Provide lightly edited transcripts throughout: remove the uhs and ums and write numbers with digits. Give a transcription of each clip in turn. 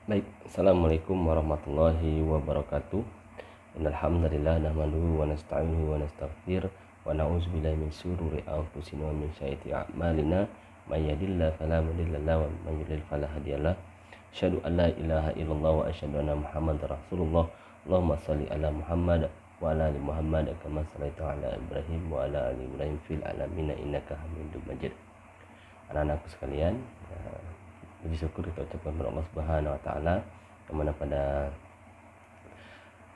Baik, Assalamualaikum warahmatullahi wabarakatuh. Innal hamdalillah nahmaduhu wa nasta'inuhu wa nastaghfir wa na'udzubillahi min syururi anfusina wa min sayyiati a'malina. May yahdihillahu fala mudilla lahu wa may yudlil fala hadiyalah. Asyhadu an la ilaha illallah wa asyhadu anna Muhammadar Rasulullah. Allahumma shalli ala Muhammad wa ala ali Muhammad kama shallaita ala Ibrahim wa ala ali Ibrahim fil alamin innaka Hamidum Majid. Anak-anakku sekalian, puji syukur kita ucapkan kepada Allah Subhanahu wa taala yang mana pada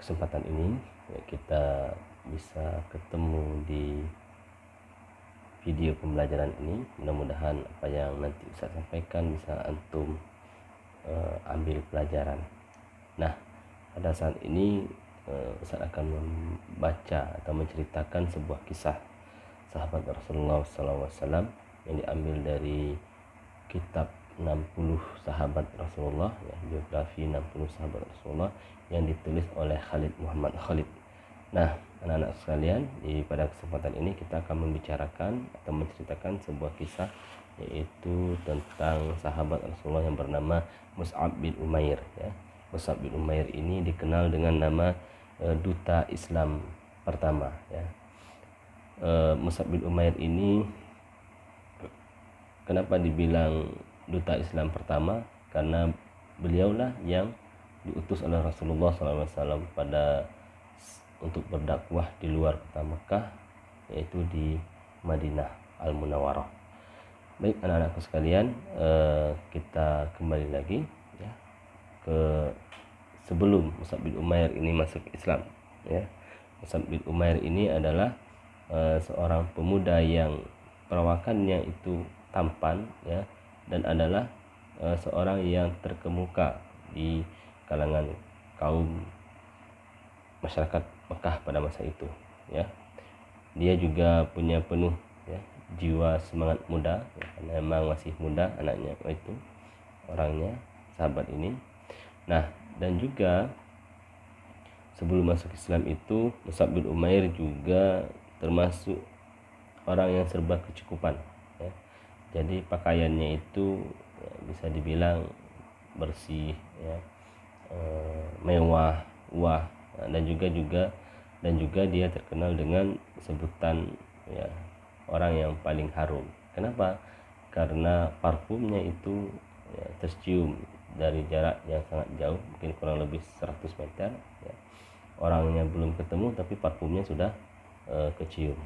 kesempatan ini kita bisa ketemu di video pembelajaran ini. Mudah-mudahan apa yang nanti saya sampaikan bisa antum ambil pelajaran. Nah, pada saat ini saya akan membaca atau menceritakan sebuah kisah sahabat Rasulullah SAW yang diambil dari kitab 60 sahabat Rasulullah, ya, biografi 60 sahabat Rasulullah yang ditulis oleh Khalid Muhammad Khalid. Nah, anak-anak sekalian, pada kesempatan ini kita akan membicarakan atau menceritakan sebuah kisah, yaitu tentang sahabat Rasulullah yang bernama Mus'ab bin Umair, ya. Mus'ab bin Umair ini dikenal dengan nama duta Islam pertama, ya. Mus'ab bin Umair ini kenapa dibilang duta Islam pertama? Karena beliaulah yang diutus oleh Rasulullah SAW untuk berdakwah di luar kota Mekah, yaitu di Madinah Al-Munawwarah. Baik anak-anakku sekalian, kita kembali lagi, ya, ke sebelum Mus'ab bin Umair ini masuk Islam, ya. Mus'ab bin Umair ini adalah seorang pemuda yang perawakannya itu tampan, ya, dan adalah seorang yang terkemuka di kalangan kaum masyarakat Mekah pada masa itu, ya. Dia juga punya penuh, ya, jiwa semangat muda, ya, karena memang masih muda anaknya itu orangnya, sahabat ini. Nah, dan juga sebelum masuk Islam itu Mus'ab bin Umair juga termasuk orang yang serba kecukupan, ya. Jadi pakaiannya itu, ya, bisa dibilang bersih, ya, mewah, dan juga dia terkenal dengan sebutan, ya, orang yang paling harum. Kenapa? Karena parfumnya itu, ya, tercium dari jarak yang sangat jauh, mungkin kurang lebih 100 meter, ya. Orangnya belum ketemu tapi parfumnya sudah kecium.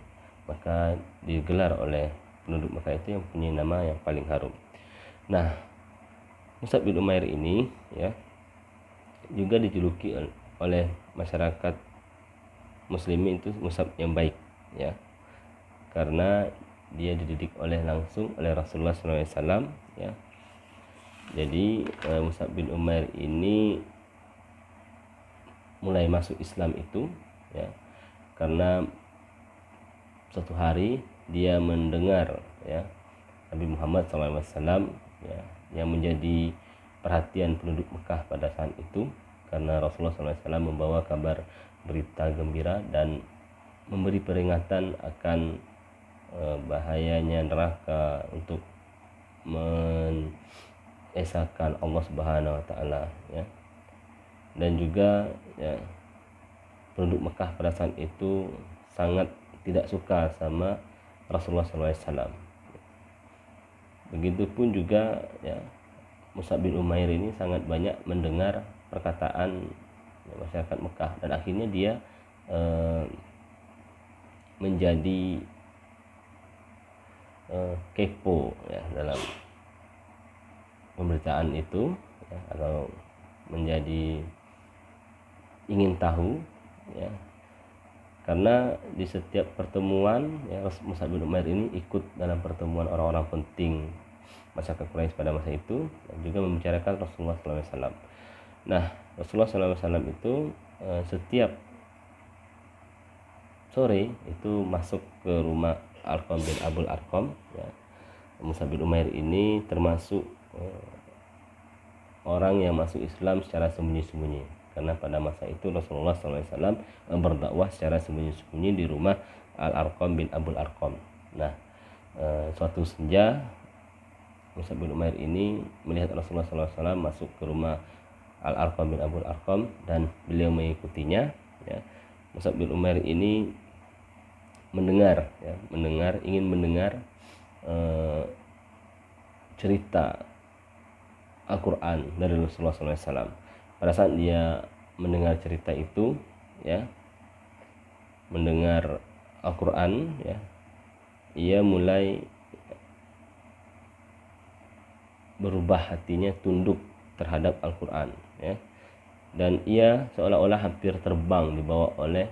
Maka digelar oleh penduduk Mekah itu yang punya nama yang paling harum. Nah, Mus'ab bin Umair ini, ya, juga dijuluki oleh masyarakat muslimin itu Mus'ab yang baik, ya, karena dia dididik langsung oleh Rasulullah SAW, ya. Jadi Mus'ab bin Umair ini mulai masuk Islam itu, ya, karena suatu hari dia mendengar, ya, Nabi Muhammad SAW, ya, yang menjadi perhatian penduduk Mekah pada saat itu, karena Rasulullah SAW membawa kabar berita gembira dan memberi peringatan akan bahayanya neraka untuk mengesahkan Allah Subhanahu wa taala, ya. Dan juga, ya, penduduk Mekah pada saat itu sangat tidak suka sama Rasulullah SAW. Begitupun juga, ya, Mus'ab bin Umair ini sangat banyak mendengar perkataan, ya, masyarakat Mekah, dan akhirnya dia menjadi kepo, ya, dalam pemberitaan itu, ya, atau menjadi ingin tahu, ya, karena di setiap pertemuan, ya, Mus'ab bin Umair ini ikut dalam pertemuan orang-orang penting masyarakat Quraisy pada masa itu, dan juga membicarakan Rasulullah SAW. Nah, Rasulullah SAW itu setiap sore itu masuk ke rumah Arqam bin Abul Arqam, ya. Mus'ab bin Umair ini termasuk orang yang masuk Islam secara sembunyi-sembunyi, karena pada masa itu Rasulullah SAW berdakwah secara sembunyi-sembunyi di rumah Al-Arqam bin Abul Arqam. Nah, suatu senja Mus'ab bin Umair ini melihat Rasulullah SAW masuk ke rumah Al-Arqam bin Abul Arqam, dan beliau mengikutinya. Ya. Mus'ab bin Umair ini mendengar, ya, ingin mendengar cerita Al-Quran dari Rasulullah SAW. Pada saat dia mendengar cerita itu, ya, mendengar Al-Quran, ya, ia mulai berubah hatinya, tunduk terhadap Al-Quran, ya, dan ia seolah-olah hampir terbang dibawa oleh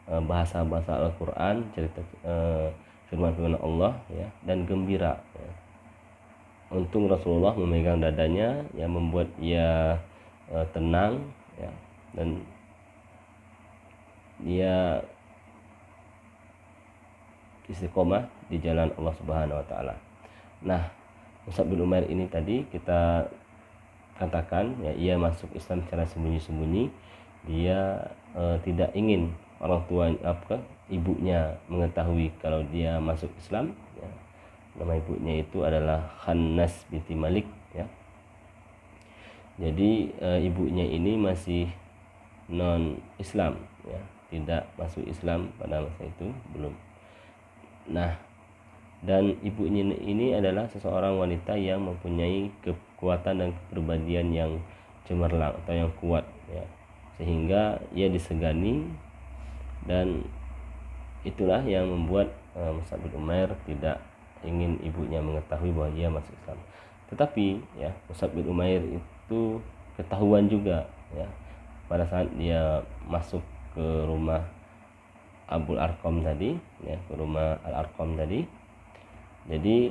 bahasa-bahasa Al-Quran, cerita firman-firman Allah, ya, dan gembira, ya. Untung Rasulullah memegang dadanya, yang membuat ia tenang, ya, dan dia istiqomah di jalan Allah Subhanahu wa taala. Nah, Mus'ab bin Umair ini tadi kita katakan, ya, ia masuk Islam secara sembunyi-sembunyi. Dia tidak ingin orang tua, ibunya mengetahui kalau dia masuk Islam, ya. Nama ibunya itu adalah Khannas binti Malik, ya. Jadi ibunya ini masih non Islam, ya, tidak masuk Islam pada masa itu, belum. Nah, dan ibunya ini adalah seseorang wanita yang mempunyai kekuatan dan kepribadian yang cemerlang atau yang kuat, ya, sehingga ia disegani, dan itulah yang membuat Mus'ab bin Umair tidak ingin ibunya mengetahui bahwa ia masuk Islam. Tetapi, ya, Mus'ab bin Umair itu ketahuan juga, ya, pada saat dia masuk ke rumah Abul Arqam tadi, ya, ke rumah Al-Arqam tadi. Jadi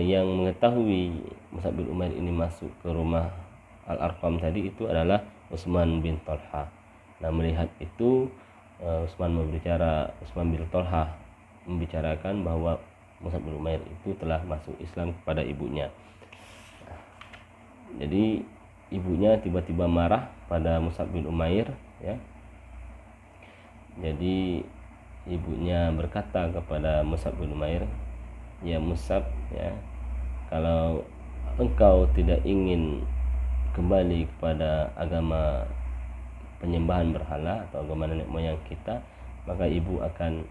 yang mengetahui Mus'ab bin Umair ini masuk ke rumah Al-Arqam tadi itu adalah Utsman bin Thalhah. Nah, melihat itu Utsman bin Thalhah membicarakan bahwa Mus'ab bin Umair itu telah masuk Islam kepada ibunya. Jadi ibunya tiba-tiba marah pada Mus'ab bin Umair, ya. Jadi ibunya berkata kepada Mus'ab bin Umair, "Ya Mus'ab, ya, kalau engkau tidak ingin kembali kepada agama penyembahan berhala atau agama nenek moyang kita, maka ibu akan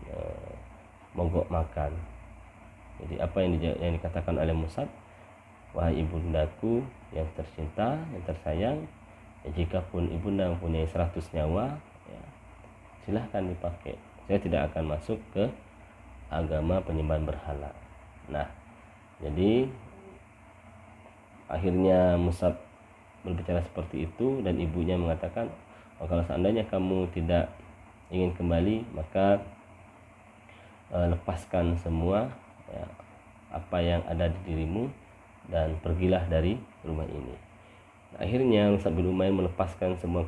mogok makan." Jadi apa yang dikatakan oleh Mus'ab, "Wahai ibundaku yang tercinta, yang tersayang, ya, jikapun ibunda mempunyai 100 nyawa, ya, silahkan dipakai. Saya tidak akan masuk ke agama penyembahan berhala." Nah, jadi akhirnya Mus'ab berbicara seperti itu, dan ibunya mengatakan, "Oh, kalau seandainya kamu tidak ingin kembali, maka lepaskan semua, ya, apa yang ada di dirimu, dan pergilah dari rumah ini." Akhirnya Mus'ab bin Umair melepaskan semua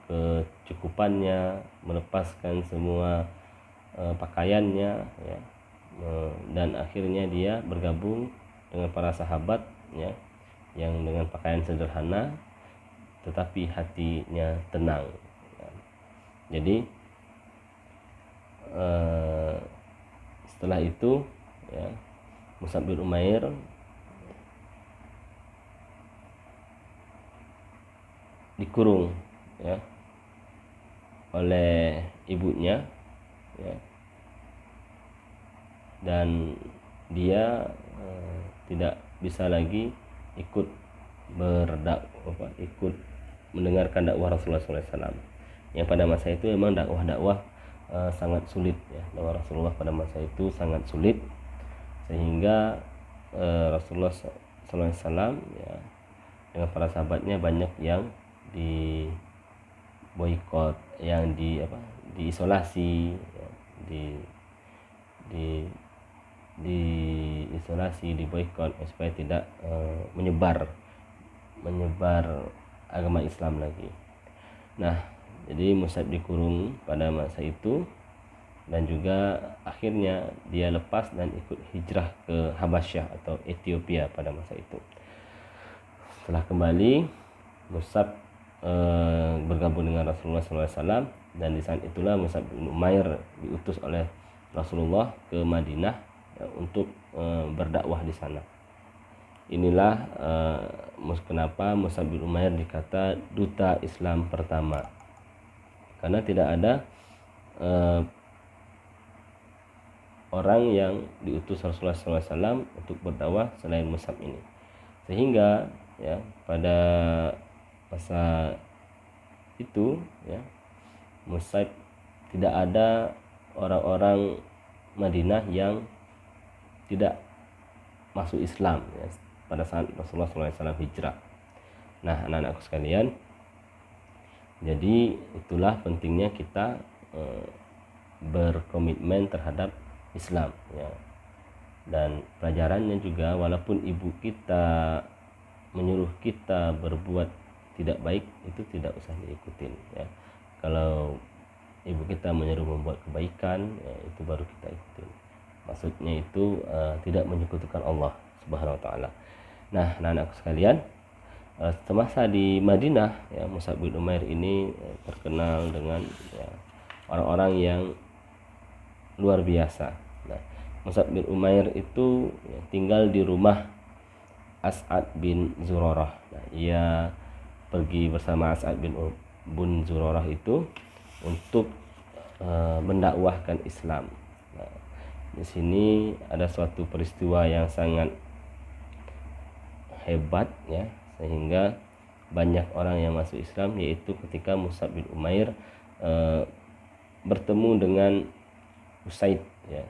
kecukupannya, melepaskan semua pakaiannya, ya, dan akhirnya dia bergabung dengan para sahabat, ya, yang dengan pakaian sederhana tetapi hatinya tenang, ya. Jadi setelah itu, ya, Mus'ab bin Umair dikurung, ya, oleh ibunya, ya, dan dia tidak bisa lagi ikut ikut mendengarkan dakwah Rasulullah SAW, yang pada masa itu memang dakwah sangat sulit, ya. Dakwah Rasulullah pada masa itu sangat sulit, sehingga Rasulullah SAW, ya, dengan para sahabatnya banyak yang di boikot, yang diisolasi, ya, diisolasi, diboikot supaya tidak menyebar agama Islam lagi. Nah, jadi Mus'ab dikurung pada masa itu, dan juga akhirnya dia lepas dan ikut hijrah ke Habasyah atau Ethiopia pada masa itu. Setelah kembali, Mus'ab bergabung dengan Rasulullah SAW, dan di saat itulah Mus'ab bin Umair diutus oleh Rasulullah ke Madinah, ya, untuk berdakwah di sana. inilah kenapa Mus'ab bin Umair dikata duta Islam pertama, karena tidak ada orang yang diutus Rasulullah SAW untuk berdakwah selain Mus'ab ini. Sehingga ya pada masa itu ya Mus'ab tidak ada orang-orang Madinah yang tidak masuk Islam ya, pada saat Rasulullah SAW hijrah. Nah, anak-anakku sekalian, jadi itulah pentingnya kita berkomitmen terhadap Islam ya. Dan pelajarannya juga, walaupun ibu kita menyuruh kita berbuat tidak baik, itu tidak usah diikutin ya. Kalau ibu kita menyuruh membuat kebaikan ya, itu baru kita ikutin. Maksudnya itu tidak menyekutukan Allah Subhanahu wa taala. Nah, anak-anakku sekalian, semasa di Madinah ya, Mus'ab bin Umair ini terkenal dengan ya, orang-orang yang luar biasa. Nah, Mus'ab bin Umair itu ya, tinggal di rumah As'ad bin Zurarah. Nah, ia pergi bersama As'ad bin Zurarah itu untuk mendakwahkan Islam. Nah, di sini ada suatu peristiwa yang sangat hebat ya, sehingga banyak orang yang masuk Islam, yaitu ketika Mus'ab bin Umair bertemu dengan Usaid ya.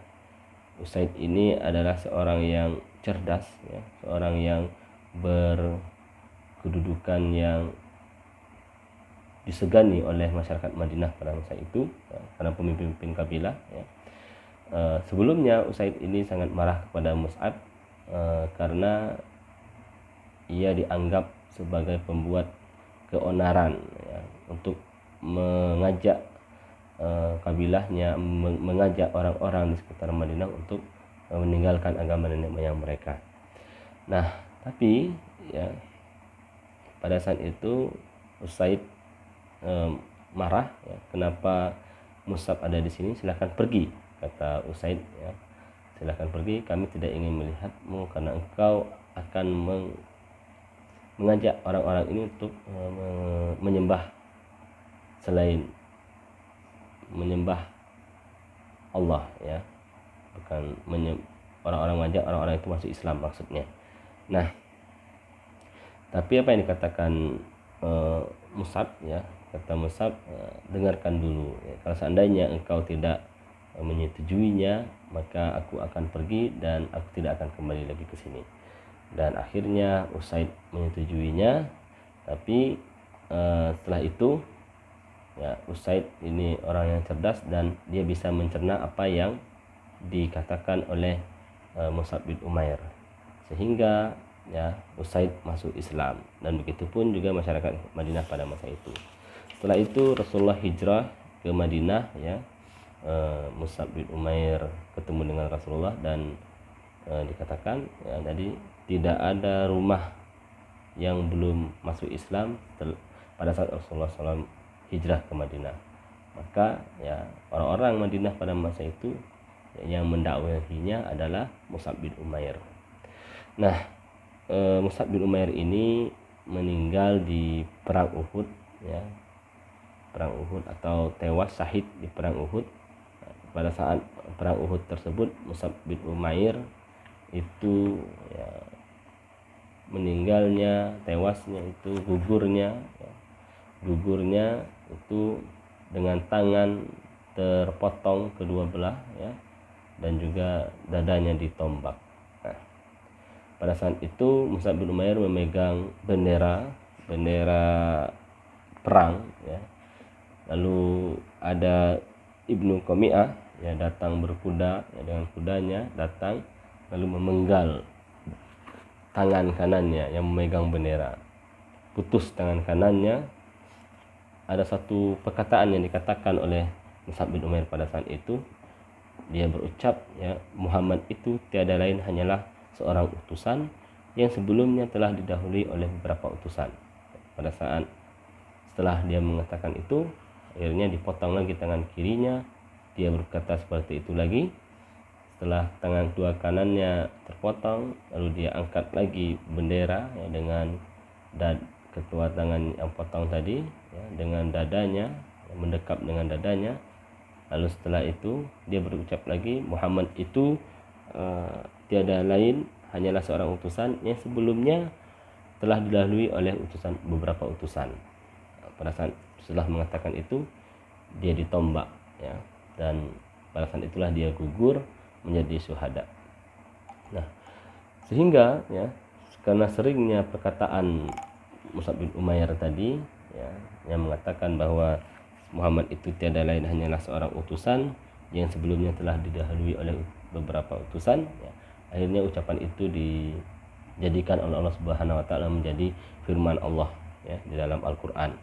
Usaid ini adalah seorang yang cerdas ya, seorang yang berkedudukan yang disegani oleh masyarakat Madinah pada masa itu ya, karena pemimpin kabilah ya. Sebelumnya Usaid ini sangat marah kepada Mus'ab karena ia dianggap sebagai pembuat keonaran ya, untuk mengajak kabilahnya, mengajak orang-orang di sekitar Madinah untuk meninggalkan agama nenek moyang mereka. Nah, tapi ya pada saat itu Usaid marah ya, kenapa Mus'ab ada di sini, silahkan pergi, kata Usaid ya. Silahkan pergi, kami tidak ingin melihatmu karena engkau akan mengajak orang-orang ini untuk menyembah selain menyembah Allah ya, bukan orang-orang mengajak orang-orang itu masuk Islam maksudnya. Nah, tapi apa yang dikatakan Mus'ab ya, kata Mus'ab, dengarkan dulu ya, kalau seandainya engkau tidak menyetujuinya, maka aku akan pergi dan aku tidak akan kembali lagi ke sini. Dan akhirnya Usaid menyetujuinya, tapi setelah itu ya, Usaid ini orang yang cerdas dan dia bisa mencerna apa yang dikatakan oleh Mus'ab bin Umair, sehingga ya Usaid masuk Islam, dan begitupun juga masyarakat Madinah pada masa itu. Setelah itu Rasulullah hijrah ke Madinah ya, Mus'ab bin Umair ketemu dengan Rasulullah dan dikatakan ya, jadi tidak ada rumah yang belum masuk Islam pada saat Rasulullah SAW hijrah ke Madinah. Maka ya orang-orang Madinah pada masa itu yang mendakwahinya adalah Mus'ab bin Umair. Nah, Mus'ab bin Umair ini meninggal di perang Uhud ya, perang Uhud atau tewas syahid di perang Uhud. Pada saat perang Uhud tersebut Mus'ab bin Umair itu ya, meninggalnya, tewasnya itu, gugurnya itu dengan tangan terpotong kedua belah ya, dan juga dadanya ditombak. Nah, pada saat itu Mus'ab bin Umair memegang bendera perang ya. Lalu ada Ibnu Qami'ah ya datang berkuda ya, dengan kudanya datang lalu memenggal tangan kanannya yang memegang bendera, putus tangan kanannya. Ada satu perkataan yang dikatakan oleh Mus'ab bin Umair pada saat itu, dia berucap ya, Muhammad itu tiada lain hanyalah seorang utusan yang sebelumnya telah didahului oleh beberapa utusan. Pada saat setelah dia mengatakan itu, akhirnya dipotong lagi tangan kirinya, dia berkata seperti itu lagi. setelah tangan kedua kanannya terpotong, lalu dia angkat lagi bendera ya, dengan kedua tangan yang potong tadi ya, dengan dadanya ya, mendekap dengan dadanya. Lalu setelah itu dia berucap lagi, Muhammad itu tiada lain hanyalah seorang utusan yang sebelumnya telah didahului oleh beberapa utusan. Pada saat setelah mengatakan itu, dia ditombak ya, dan pada saat itulah dia gugur menjadi syuhada. Nah, sehingga ya, karena seringnya perkataan Mus'ab bin Umair tadi ya, yang mengatakan bahwa Muhammad itu tiada lain hanyalah seorang utusan yang sebelumnya telah didahului oleh beberapa utusan ya, akhirnya ucapan itu dijadikan oleh Allah Subhanahu wa taala menjadi firman Allah ya di dalam Al-Qur'an.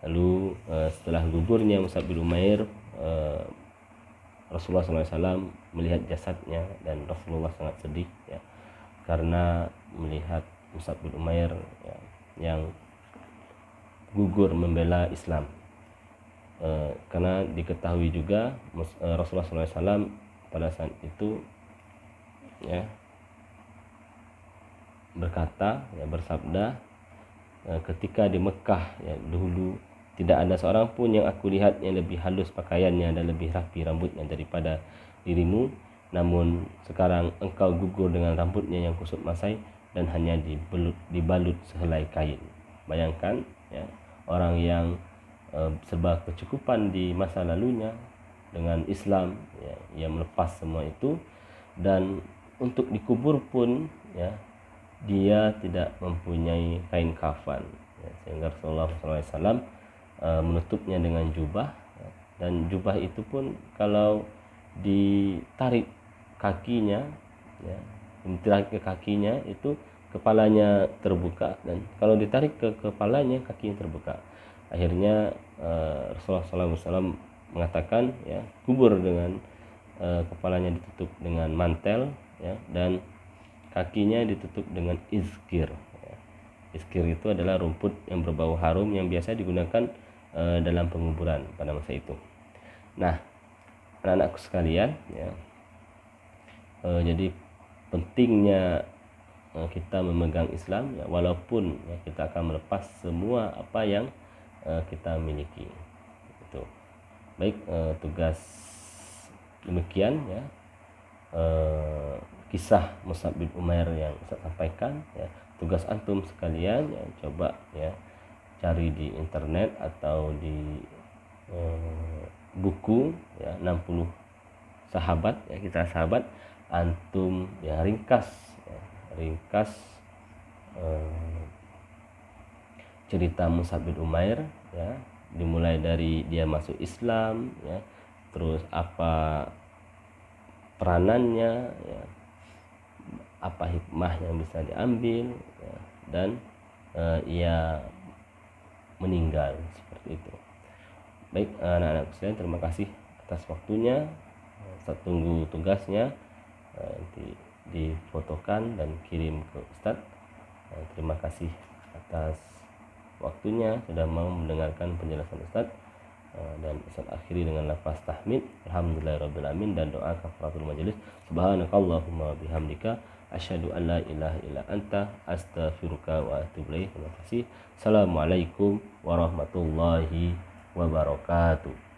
Lalu setelah gugurnya Mus'ab bin Umair, Rasulullah SAW melihat jasadnya dan Rasulullah sangat sedih ya, karena melihat Mus'ab bin Umair ya, yang gugur membela Islam. Karena diketahui juga Rasulullah SAW pada saat itu ya berkata ya, bersabda, ketika di Mekah ya dulu tidak ada seorang pun yang aku lihat yang lebih halus pakaiannya dan lebih rapi rambutnya daripada dirimu, namun sekarang engkau gugur dengan rambutnya yang kusut masai dan hanya dibalut sehelai kain. Bayangkan ya, orang yang serba kecukupan di masa lalunya dengan Islam ya, yang melepas semua itu, dan untuk dikubur pun ya dia tidak mempunyai kain kafan ya, sehingga Rasulullah SAW menutupnya dengan jubah ya, dan jubah itu pun kalau ditarik kakinya ya, ditarik ke kakinya itu kepalanya terbuka, dan kalau ditarik ke kepalanya kakinya terbuka. Akhirnya Rasulullah SAW mengatakan ya, kubur dengan kepalanya ditutup dengan mantel ya, dan kakinya ditutup dengan izkir ya. Izkir itu adalah rumput yang berbau harum yang biasa digunakan dalam penguburan pada masa itu. Nah, anak-anakku sekalian ya, jadi pentingnya kita memegang Islam ya, walaupun ya, kita akan melepas semua apa yang kita miliki. Itu baik, tugas demikian ya, kisah Mus'ab bin Umair yang saya sampaikan ya. Tugas antum sekalian ya, coba ya cari di internet atau di buku ya, 60 sahabat ya, kita sahabat, antum ya ringkas cerita Mus'ab bin Umair ya, dimulai dari dia masuk Islam ya, terus apa peranannya ya, apa hikmah yang bisa diambil ya, dan ia meninggal seperti itu. Baik, anak-anak sekalian, terima kasih atas waktunya. Saya tunggu tugasnya difotokan dan kirim ke Ustadz. Terima kasih atas waktunya sudah mau mendengarkan penjelasan Ustadz, dan Ustadz akhiri dengan lafaz tahmid alhamdulillahirabbil alamin dan doa kafaratul majelis. Subhanakallahumma bihamdika asyhadu an la ilaha illa anta astaghfiruka wa atubu ilaik. Terima kasih. Assalamualaikum warahmatullahi wabarakatuh.